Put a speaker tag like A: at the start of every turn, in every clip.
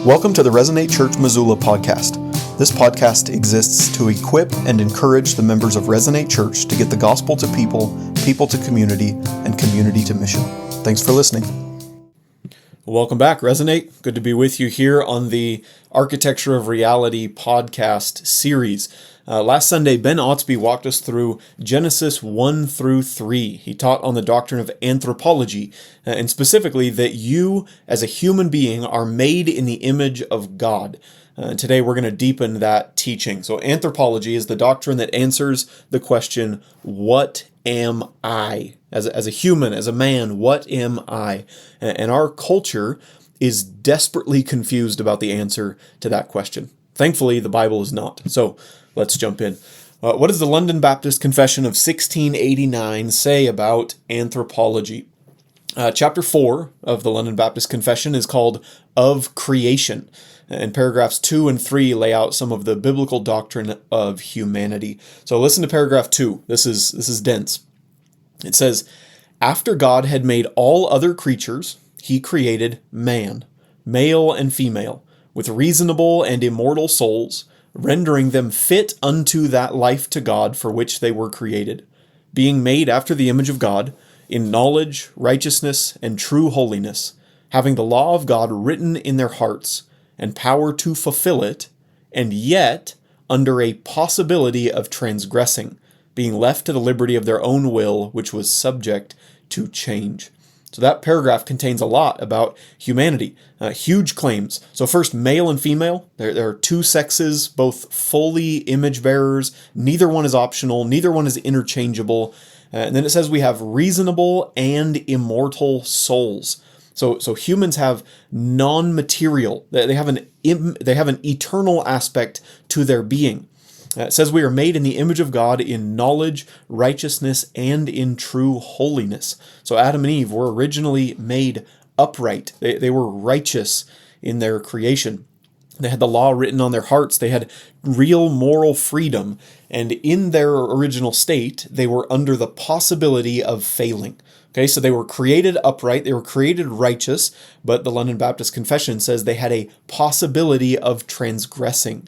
A: Welcome to the Resonate Church Missoula podcast. This podcast exists to equip and encourage the members of Resonate Church to get the gospel to people, people to community, and community to mission. Thanks for listening.
B: Welcome back, Resonate. Good to be with you here on the Architecture of Reality podcast series. Last Sunday, Ben Otsby walked us through Genesis 1 through 3. He taught on the doctrine of anthropology, and specifically that you, as a human being, are made in the image of God. Today, we're going to deepen that teaching. So anthropology is the doctrine that answers the question, what am I? As a human, as a man, what am I? And our culture is desperately confused about the answer to that question. Thankfully, the Bible is not. So let's jump in. What does the London Baptist Confession of 1689 say about anthropology? Chapter 4 of the London Baptist Confession is called Of Creation. And paragraphs 2 and 3 lay out some of the biblical doctrine of humanity. So listen to paragraph 2. This is dense. It says, after God had made all other creatures, he created man, male and female, with reasonable and immortal souls, rendering them fit unto that life to God for which they were created, being made after the image of God, in knowledge, righteousness, and true holiness, having the law of God written in their hearts, and power to fulfill it, and yet under a possibility of transgressing, being left to the liberty of their own will, which was subject to change. So that paragraph contains a lot about humanity, huge claims. So first, male and female, there are two sexes, both fully image bearers. Neither one is optional. Neither one is interchangeable. And then it says we have reasonable and immortal souls. So humans have non-material. They have an eternal aspect to their being. It says we are made in the image of God in knowledge, righteousness, and in true holiness. So Adam and Eve were originally made upright. They were righteous in their creation. They had the law written on their hearts. They had real moral freedom. And in their original state, they were under the possibility of failing. Okay, so they were created upright, they were created righteous, but the London Baptist Confession says they had a possibility of transgressing,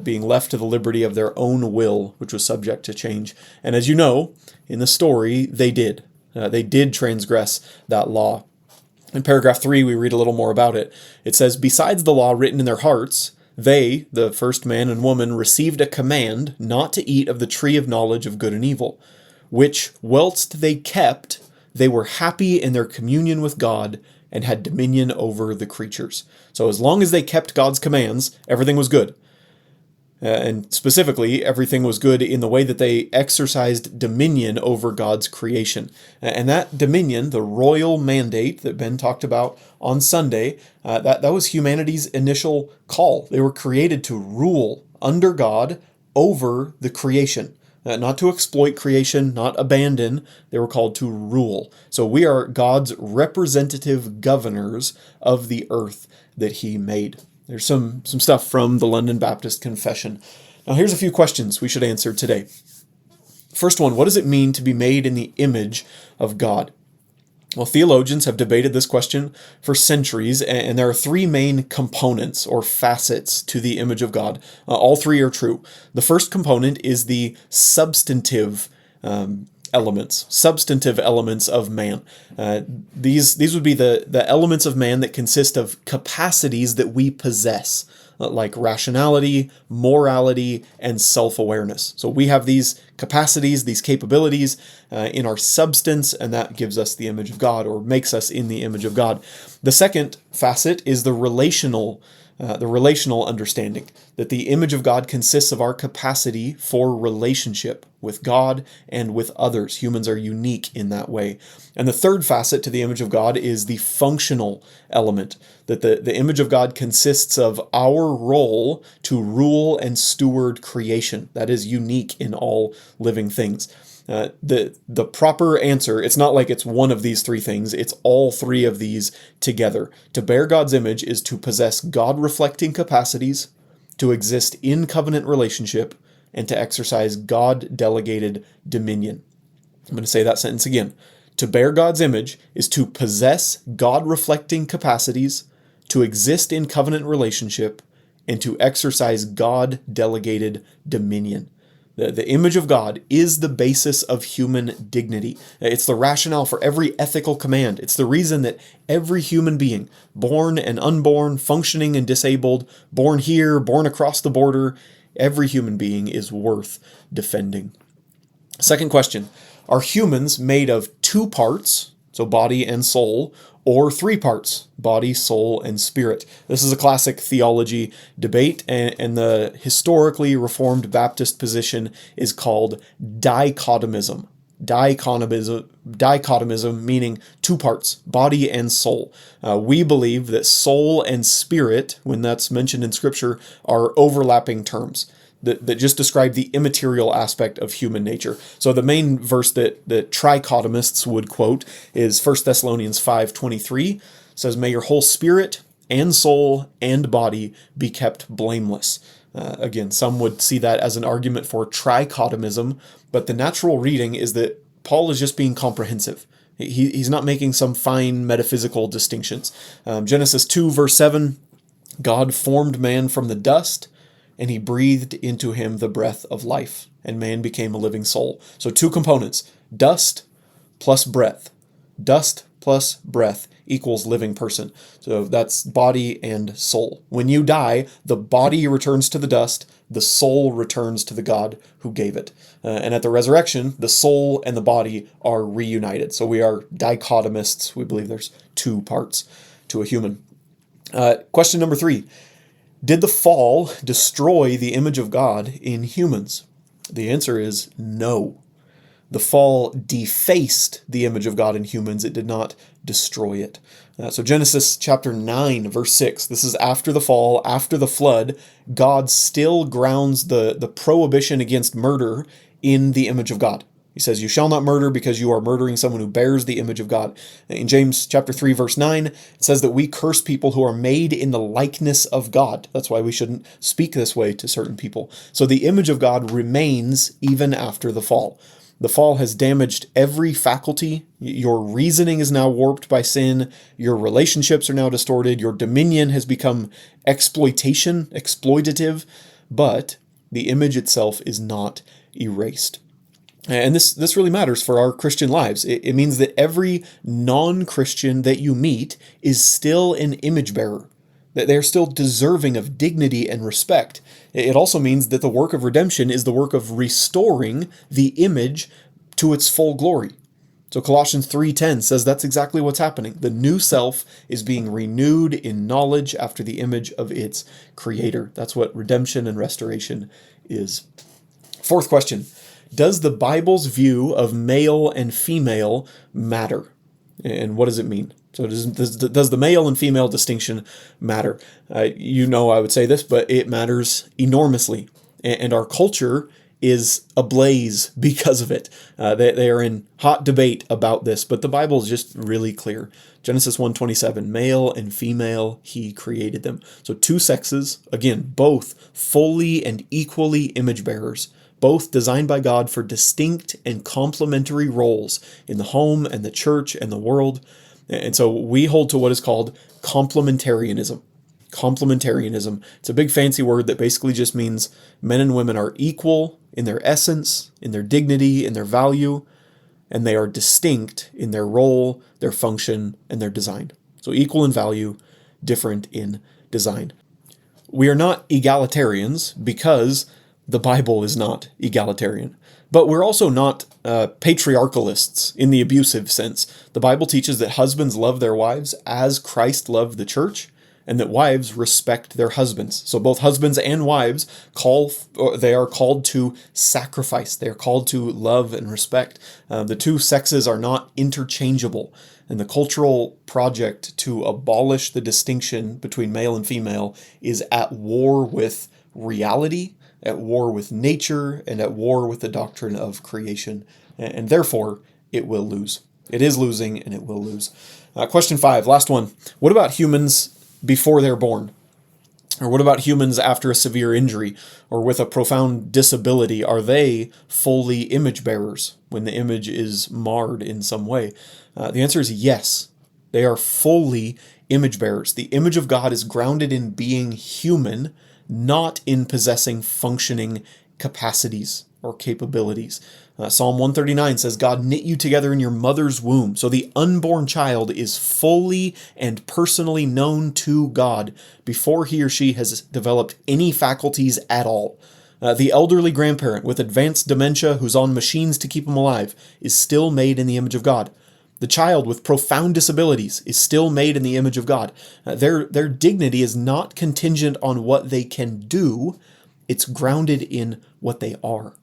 B: being left to the liberty of their own will, which was subject to change. And as you know, in the story, they did. They did transgress that law. In paragraph 3, we read a little more about it. It says, besides the law written in their hearts, they, the first man and woman, received a command not to eat of the tree of knowledge of good and evil, which, whilst they kept, they were happy in their communion with God and had dominion over the creatures. So as long as they kept God's commands, everything was good. And specifically, everything was good in the way that they exercised dominion over God's creation. And that dominion, the royal mandate that Ben talked about on Sunday, that was humanity's initial call. They were created to rule under God over the creation. Not to exploit creation, not abandon. They were called to rule. So we are God's representative governors of the earth that he made. There's some stuff from the London Baptist Confession. Now here's a few questions we should answer today. First one, what does it mean to be made in the image of God? Well, theologians have debated this question for centuries, and there are three main components or facets to the image of God. All three are true. The first component is the substantive elements of man. These would be the elements of man that consist of capacities that we possess, like rationality, morality, and self-awareness. So we have these capacities, these capabilities in our substance, and that gives us the image of God, or makes us in the image of God. The second facet is the relational understanding, that the image of God consists of our capacity for relationship with God and with others. Humans are unique in that way. And the third facet to the image of God is the functional element, that the image of God consists of our role to rule and steward creation. That is unique in all living things. The proper answer, it's not like it's one of these three things, it's all three of these together. To bear God's image is to possess God-reflecting capacities, to exist in covenant relationship, and to exercise God-delegated dominion. I'm going to say that sentence again. To bear God's image is to possess God-reflecting capacities, to exist in covenant relationship, and to exercise God-delegated dominion. The image of God is the basis of human dignity. It's the rationale for every ethical command. It's the reason that every human being, born and unborn, functioning and disabled, born here, born across the border, every human being is worth defending. Second question, are humans made of two parts, so body and soul, or three parts, body, soul, and spirit? This is a classic theology debate, and the historically Reformed Baptist position is called dichotomism. Dichotomism meaning two parts, body and soul. We believe that soul and spirit, when that's mentioned in Scripture, are overlapping terms that just describe the immaterial aspect of human nature. So the main verse that trichotomists would quote is 1 Thessalonians 5:23. Says, "May your whole spirit and soul and body be kept blameless." Again, some would see that as an argument for trichotomism, but the natural reading is that Paul is just being comprehensive. He's not making some fine metaphysical distinctions. Genesis 2 verse 7, God formed man from the dust, and he breathed into him the breath of life, and man became a living soul. So two components, dust plus breath. Dust plus breath equals living person. So that's body and soul. When you die, the body returns to the dust, the soul returns to the God who gave it. And at the resurrection, the soul and the body are reunited. So we are dichotomists. We believe there's two parts to a human. Question number 3. Did the fall destroy the image of God in humans? The answer is no. The fall defaced the image of God in humans. It did not destroy it. So Genesis chapter 9, verse 6, this is after the fall, after the flood. God still grounds the prohibition against murder in the image of God. He says, "You shall not murder because you are murdering someone who bears the image of God." In James chapter 3, verse 9, it says that we curse people who are made in the likeness of God. That's why we shouldn't speak this way to certain people. So the image of God remains even after the fall. The fall has damaged every faculty. Your reasoning is now warped by sin. Your relationships are now distorted. Your dominion has become exploitative, but the image itself is not erased. And this really matters for our Christian lives. It means that every non-Christian that you meet is still an image bearer, that they're still deserving of dignity and respect. It also means that the work of redemption is the work of restoring the image to its full glory. So Colossians 3:10 says that's exactly what's happening. The new self is being renewed in knowledge after the image of its creator. That's what redemption and restoration is. Fourth question. Does the Bible's view of male and female matter? And what does it mean? So does the male and female distinction matter? I would say this, but it matters enormously. And our culture is ablaze because of it. They are in hot debate about this, but the Bible is just really clear. Genesis 1:27, male and female, he created them. So two sexes, again, both fully and equally image bearers, both designed by God for distinct and complementary roles in the home and the church and the world. And so we hold to what is called complementarianism. Complementarianism. It's a big fancy word that basically just means men and women are equal in their essence, in their dignity, in their value, and they are distinct in their role, their function, and their design. So equal in value, different in design. We are not egalitarians because the Bible is not egalitarian. But we're also not patriarchalists in the abusive sense. The Bible teaches that husbands love their wives as Christ loved the church, and that wives respect their husbands. So both husbands and wives they are called to sacrifice. They are called to love and respect. The two sexes are not interchangeable. And the cultural project to abolish the distinction between male and female is at war with reality, at war with nature, and at war with the doctrine of creation. And therefore, it will lose. It is losing, and it will lose. Question 5, last one. What about humans before they're born? Or what about humans after a severe injury or with a profound disability? Are they fully image bearers when the image is marred in some way? The answer is yes. They are fully image bearers. The image of God is grounded in being human, not in possessing functioning capacities or capabilities. Psalm 139 says, God knit you together in your mother's womb. So the unborn child is fully and personally known to God before he or she has developed any faculties at all. The elderly grandparent with advanced dementia who's on machines to keep him alive is still made in the image of God. The child with profound disabilities is still made in the image of God. Their dignity is not contingent on what they can do. It's grounded in what they are.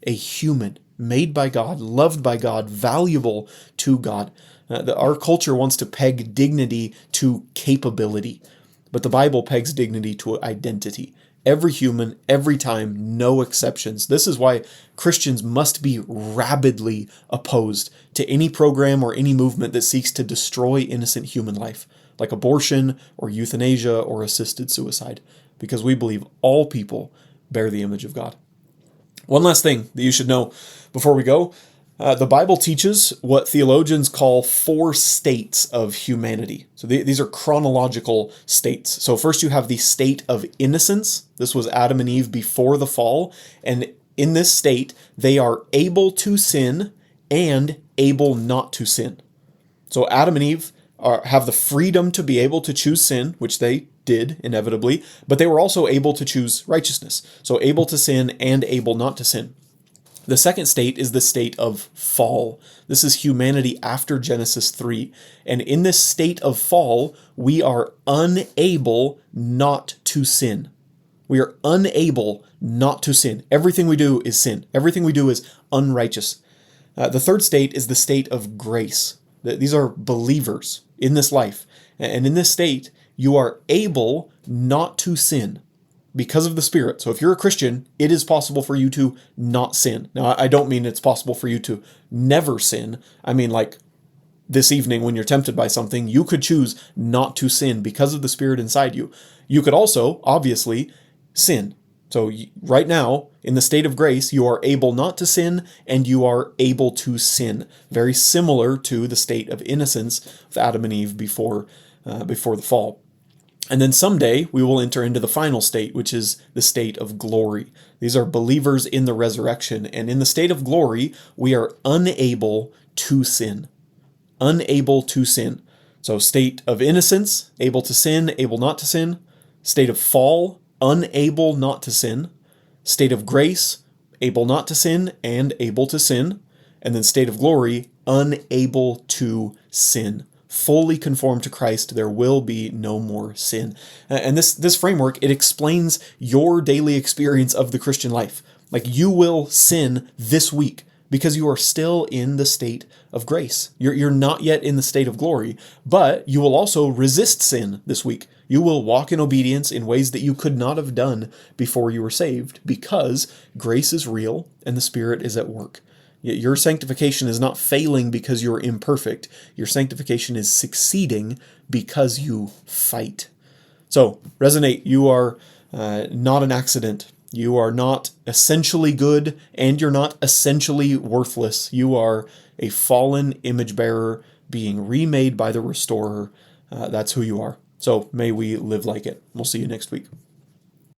B: A human, made by God, loved by God, valuable to God. Our culture wants to peg dignity to capability, but the Bible pegs dignity to identity. Every human, every time, no exceptions. This is why Christians must be rabidly opposed to any program or any movement that seeks to destroy innocent human life, like abortion or euthanasia or assisted suicide, because we believe all people bear the image of God. One last thing that you should know before we go. The Bible teaches what theologians call 4 states of humanity. So these are chronological states. So first you have the state of innocence. This was Adam and Eve before the fall. And in this state, they are able to sin and able not to sin. So Adam and Eve have the freedom to be able to choose sin, which they did inevitably, but they were also able to choose righteousness. So able to sin and able not to sin. The second state is the state of fall. This is humanity after Genesis 3. And in this state of fall, we are unable not to sin. We are unable not to sin. Everything we do is sin. Everything we do is unrighteous. The third state is the state of grace. These are believers in this life. And in this state, you are able not to sin because of the Spirit. So if you're a Christian, it is possible for you to not sin. Now, I don't mean it's possible for you to never sin. I mean, like this evening when you're tempted by something, you could choose not to sin because of the Spirit inside you. You could also, obviously, sin. So right now, in the state of grace, you are able not to sin and you are able to sin. Very similar to the state of innocence of Adam and Eve before the fall. And then someday we will enter into the final state, which is the state of glory. These are believers in the resurrection. And in the state of glory, we are unable to sin. Unable to sin. So state of innocence, able to sin, able not to sin. State of fall, unable not to sin. State of grace, able not to sin and able to sin. And then state of glory, unable to sin. Fully conformed to Christ, there will be no more sin. And this framework, it explains your daily experience of the Christian life. Like you will sin this week because you are still in the state of grace. You're not yet in the state of glory, but you will also resist sin this week. You will walk in obedience in ways that you could not have done before you were saved because grace is real and the Spirit is at work. Your sanctification is not failing because you're imperfect. Your sanctification is succeeding because you fight. So, Resonate, you are not an accident. You are not essentially good, and you're not essentially worthless. You are a fallen image bearer being remade by the restorer. That's who you are. So, may we live like it. We'll see you next week.